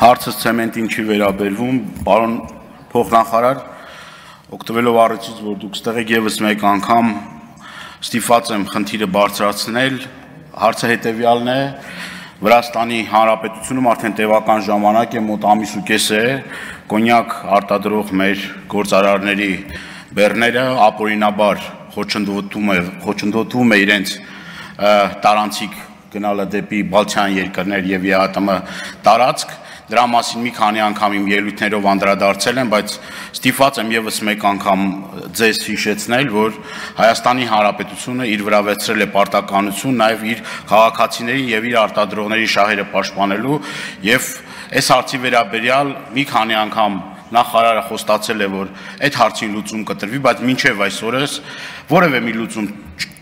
Հարցս ցեմենտին չի վերաբերվում, պարոն փոխնախարար, օգտվելով առիթից, որ դուք ստեղ եք եւս մեկ անգամ ստիպված եմ խնդիրը բարձրացնել, հարցը հետեւյալն է, Վրաստանի Հանրապետությունում արդեն տևական ժամանակ է, մոտ ամիս ու կես է, կոնյակ արտադրող մեր գործարարների բեռները ապօրինաբար խոչընդոտվում է իրենց տարանցիկ գնալը դեպի Բալթյան երկրներ եւ ԵԱՏՄ տարածք, դրա մասին մի քանի անգամ իմ ելույթներով անդրադարձել եմ, բայց ստիպված եմ եւս մեկ անգամ ձեզ հիշեցնել, որ Հայաստանի Հանրապետությունը իր վրա վերցրել է պարտականություն նաեւ իր քաղաքացիների եւ իր արտադրողների շահերը պաշտպանելու եւ այս հարցի վերաբերյալ մի քանի անգամ նախարարը խոստացել է, որ այդ հարցին լուծում կտրվի, բայց մինչև այսօրս որևէ մի լուծում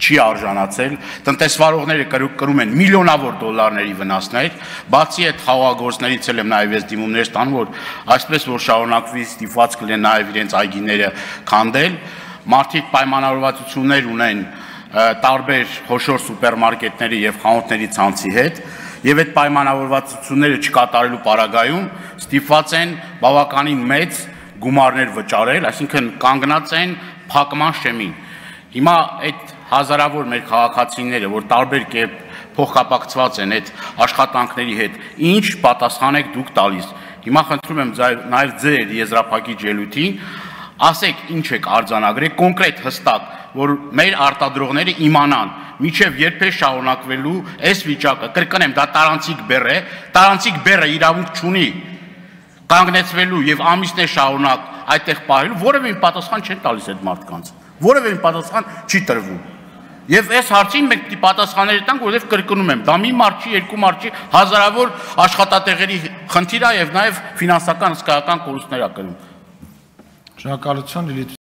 չի արժանացել, տնտեսվարողները կրում են միլիոնավոր դոլարների վնասներ, բացի այդ խաղաղագործներից էլ եմ նաև ես դիմումներ ստանում, որ այսպես որ շարունակվի ստիպված կլինեն նաև իրենց այգիները քանդել, մարդիկ պայմանավորվածություններ ունեն տարբեր խոշոր սուպերմարկետների եւ խանութների ցանցի հետ, եւ այդ պայմանավորվածությունները չկատարելու պարագայում ստիպված են բավականին մեծ գումարներ վճարել, այսինքն կանգնած են փակման շեմին։ Հիմա այդ հազարավոր մեր քաղաքացիները, որ տարբեր կերպ փոխկապակցված են այդ աշխատանքների հետ, ինչ պատասխան եք դուք տալիս։ Հիմա խնդրում եմ նաեւ ձեր եզրափակիչ ելույթին ասեք ինչ եք արձանագրել կոնկրետ հստակ, որ մեր արտադրողները իմանան, միջև երբ է շարունակվելու այս վիճակը, կրկնեմ, դա տարանցիկ բեռ է, տարանցիկ բեռը իրավունք չունի կանգնեցվելու եւ ամիսներ շարունակ այդտեղ պահելու, որևէ պատասխան չեն տալիս այդ մարդկանց, որևէ պատասխան չի տրվում։ Եվ այս հարցին մենք պիտի պատասխաններ տանք, որովհետեւ կրկնում եմ, դա մի մարդ չի, երկու մարդ չի, հազարավոր աշխատատեղերի խնդիր է եւ նաեւ ֆինանսական հսկայական կորուստներ է կրում։ Շնորհակալություն Լիլիթ